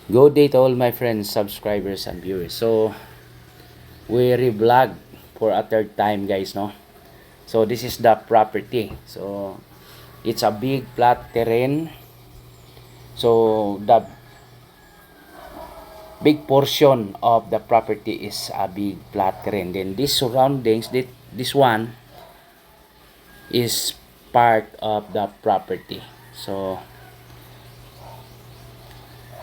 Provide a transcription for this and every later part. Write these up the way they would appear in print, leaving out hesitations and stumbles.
Good day to all my friends, subscribers, and viewers. So, we re-vlog for a third time, guys, no? So, this is the property. So, it's a big flat terrain. So, the big portion of the property is a big flat terrain. Then, this surroundings, this one is part of the property. So,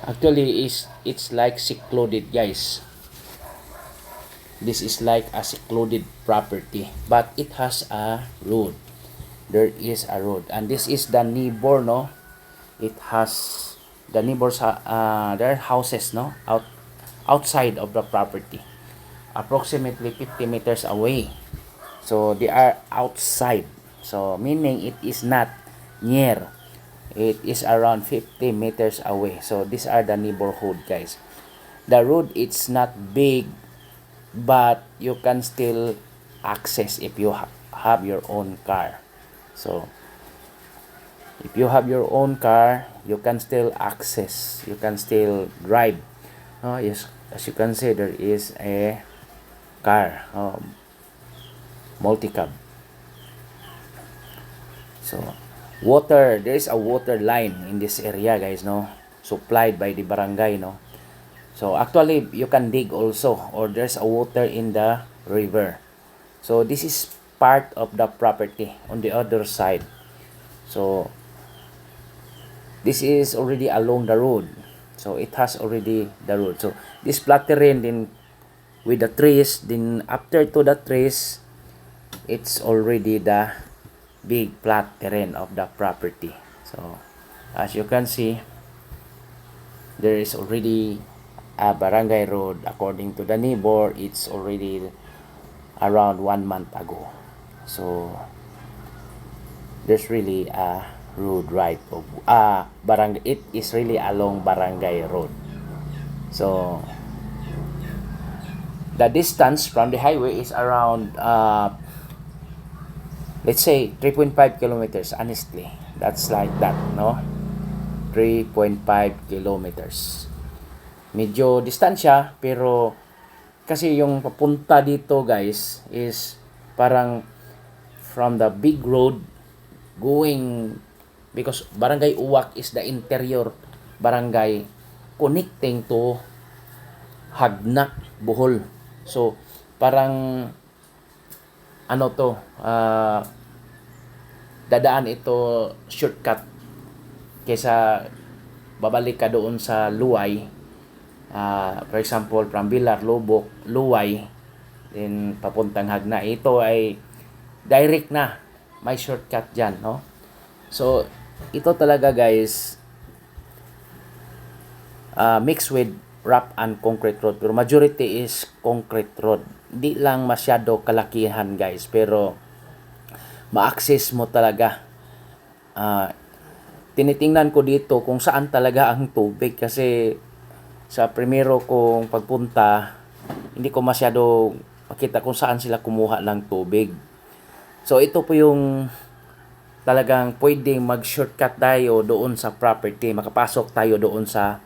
actually, it's like secluded, guys. This is like a secluded property, but it has a road. There is a road, and this is the neighbor, no? It has the neighbors, their houses, no, outside of the property, approximately 50 meters away. So they are outside. So meaning it is not near. It is around 50 meters away. So these are the neighborhood, guys. The road, it's not big, but you can still access if you have your own car. So if you have your own car, you can still access, you can still drive. Yes, as you can see, there is a car, multi-cab. So water, there is a water line in this area, guys, no, supplied by the barangay, no. So actually you can dig also, or there's a water in the river. So this is part of the property on the other side. So this is already along the road. So it has already the road. So this flat terrain, then with the trees, then after to the trees, it's already the big flat terrain of the property. So as you can see, there is already a barangay road. According to the neighbor, it's already around 1 month ago. So there's really a road right of barangay. It is really along barangay road. So the distance from the highway is around let's say 3.5 kilometers. Honestly, that's like that, no? 3.5 kilometers. Medyo distansya, pero kasi yung papunta dito, guys, is parang from the big road going, because Barangay Uwak is the interior barangay connecting to Hagnak, Bohol. So parang ano to, dadaan ito shortcut kaysa babalik ka doon sa Luay. For example, from Bilar, Lubok, Luway, then papuntang Hagna. Ito ay direct na. May shortcut dyan, no? So, ito talaga, guys, mixed with rough and concrete road. Pero majority is concrete road. Di lang masyado kalakihan, guys. Pero, ma-access mo talaga. Tinitingnan ko dito kung saan talaga ang tubig, kasi sa primero kong pagpunta, hindi ko masyado makita kung saan sila kumuha ng tubig. So ito po yung talagang pwedeng mag-shortcut tayo doon sa property, makapasok tayo doon sa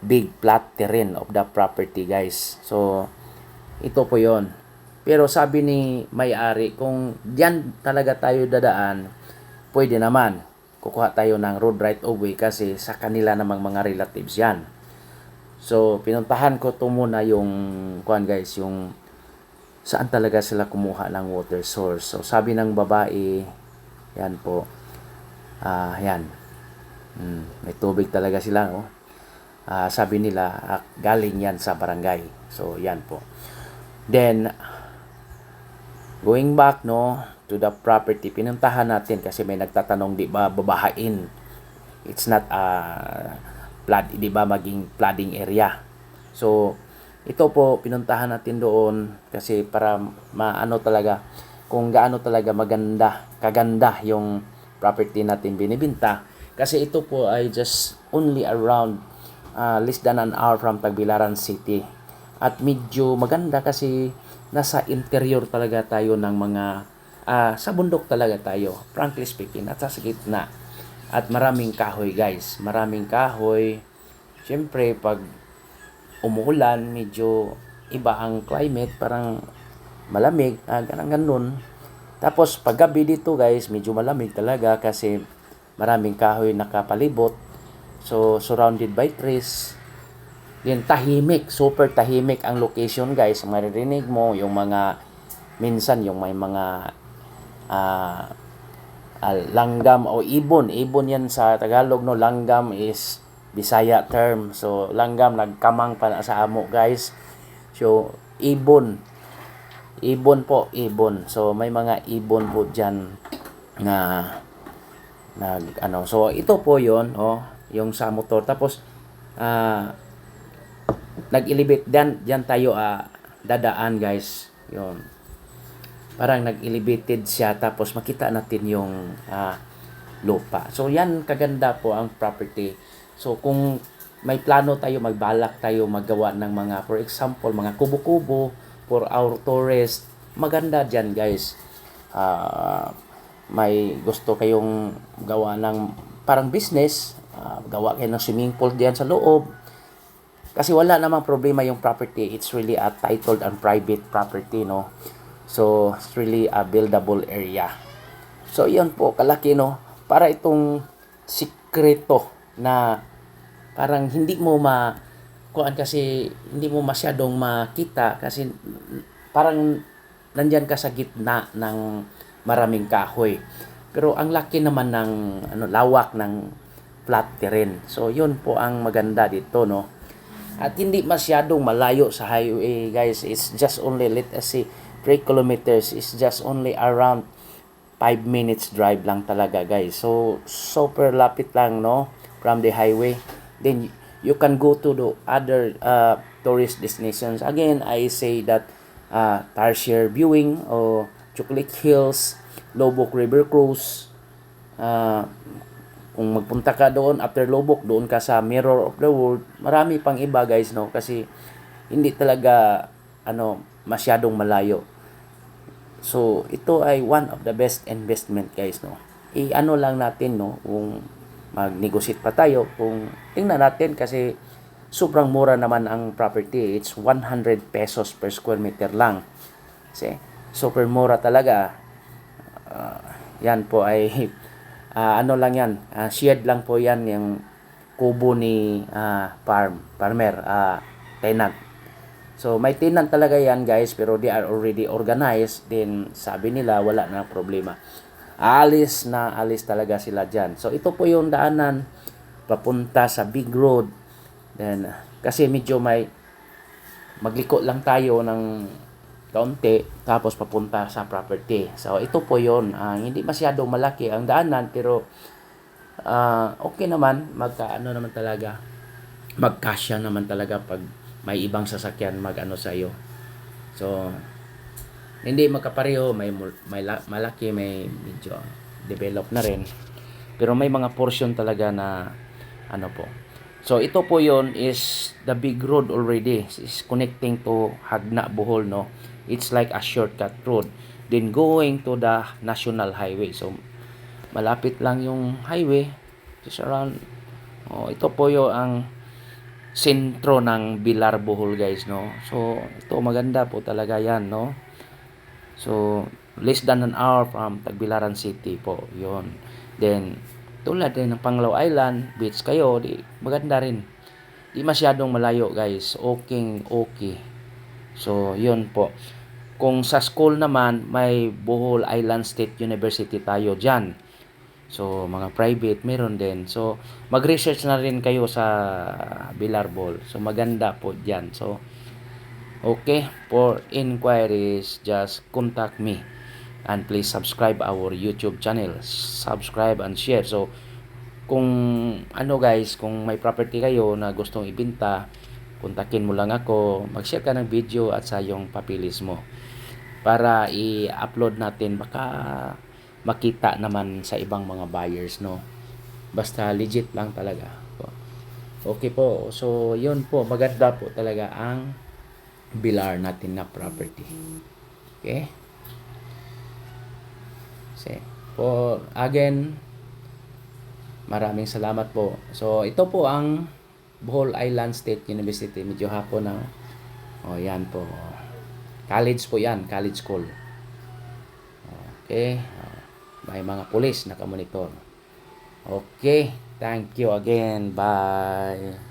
big flat terrain of the property, guys. So ito po yon. Pero sabi ni may-ari, kung diyan talaga tayo dadaan, pwede naman kukuha tayo ng road right of way, kasi sa kanila namang mga relatives yan. So, pinuntahan ko to muna yung guys, yung saan talaga sila kumuha ng water source. So, sabi ng babae, yan po, yan, may tubig talaga sila, no? Sabi nila, galing yan sa barangay. So, yan po. Then, going back, no, to the property, pinuntahan natin kasi may nagtatanong, di ba, babahain. It's not flood, di ba, maging flooding area. So ito po, pinuntahan natin doon kasi para maano talaga kung gaano talaga kaganda yung property natin binibenta, kasi ito po ay just only around less than an hour from Tagbilaran City, at medyo maganda kasi nasa interior talaga tayo ng mga sa bundok talaga tayo, frankly speaking, at sa gitna. At maraming kahoy, guys. Maraming kahoy. Siyempre, pag umuulan, medyo iba ang climate, parang malamig, ganun. Tapos, paggabi dito guys, medyo malamig talaga kasi maraming kahoy nakapalibot. So, surrounded by trees. Then, tahimik, super tahimik ang location guys. Maririnig mo yung mga, minsan yung may mga ah, langgam o ibon. Ibon yan sa Tagalog, no? Langgam is Bisaya term. So, langgam, nagkamang pa na sa amo, guys. So, ibon. Ibon po, ibon. So, may mga ibon po dyan na ano. So, ito po yon, oh, yung sa motor. Tapos, nag-elevate diyan tayo dadaan, guys. Yon. Parang nag-elevated siya, tapos makita natin yung lupa. So, yan kaganda po ang property. So, kung may plano tayo, magbalak tayo magawa ng mga, for example, mga kubo-kubo for our tourist, maganda dyan, guys. May gusto kayong gawa ng parang business, gawa kayo ng swimming pool diyan sa loob. Kasi wala namang problema yung property. It's really a titled and private property, no? So, it's really a buildable area. So, yun po, kalaki, no? Para itong sikreto na parang hindi mo kuan, kasi hindi mo masyadong makita kasi parang nandyan ka sa gitna ng maraming kahoy. Pero ang laki naman ng lawak ng flat terrain. So, yun po ang maganda dito, no? At hindi masyadong malayo sa highway, guys. It's just only, let us say, 3 kilometers. It's just only around 5 minutes drive lang talaga, guys. So, super lapit lang, no? From the highway. Then, you can go to the other tourist destinations. Again, I say that Tarsier Viewing o Chocolate Hills, Lobok River Cruise. Kung magpunta ka doon after Lobok, doon ka sa Mirror of the World. Marami pang iba, guys, no? Kasi hindi talaga masyadong malayo. So, ito ay one of the best investment, guys, no? Lang natin, no? Kung mag-negotiate pa tayo, kung tingnan natin kasi sobrang mura naman ang property. It's 100 pesos per square meter lang. Kasi super mura talaga. Yan po ay lang yan. Shared lang po yan yung kubo ni farmer, tenant. So, may tenant talaga yan, guys, pero they are already organized. Then, sabi nila, wala na problema. Alis talaga sila dyan. So, ito po yung daanan papunta sa big road. Then, kasi medyo magliko lang tayo ng kaunti, tapos papunta sa property. So, ito po yun. Hindi masyadong malaki ang daanan, pero okay naman. Naman talaga. Magkasya naman talaga pag may ibang sasakyan sa iyo. So, hindi magkapareho, may malaki, may medyo develop na rin. Pero may mga portion talaga na po. So, ito po yon is the big road already. It's connecting to Hagna, Bohol, no? It's like a shortcut road. Then going to the national highway. So, malapit lang yung highway. Just around, ito po yung ang sentro ng Bilar, Bohol, guys, no? So, ito maganda po talaga yan, no? So, less than an hour from Tagbilaran City po, yon. Then, tulad din ng Panglao Island, beach kayo, maganda rin. Di masyadong malayo, guys. Okay. So, yon po. Kung sa school naman, may Bohol Island State University tayo dyan. So, mga private, meron din. So, mag-research na rin kayo sa Bilar, Bohol. So, maganda po dyan. So, okay, for inquiries, just contact me. And please subscribe our YouTube channel. Subscribe and share. So, kung guys, kung may property kayo na gustong ibenta, kontakin mo lang ako. Mag-share ka ng video at sa yung papilis mo. Para i-upload natin, baka makita naman sa ibang mga buyers, no? Basta legit lang talaga. Okay po. So, yun po. Maganda po talaga ang Bilar natin na property. Okay? So, again, maraming salamat po. So, ito po ang Bohol Island State University. Medyo hapon na. Yan po. College po yan. College school. Okay. May mga pulis na nakamonitor. Okay. Thank you again. Bye.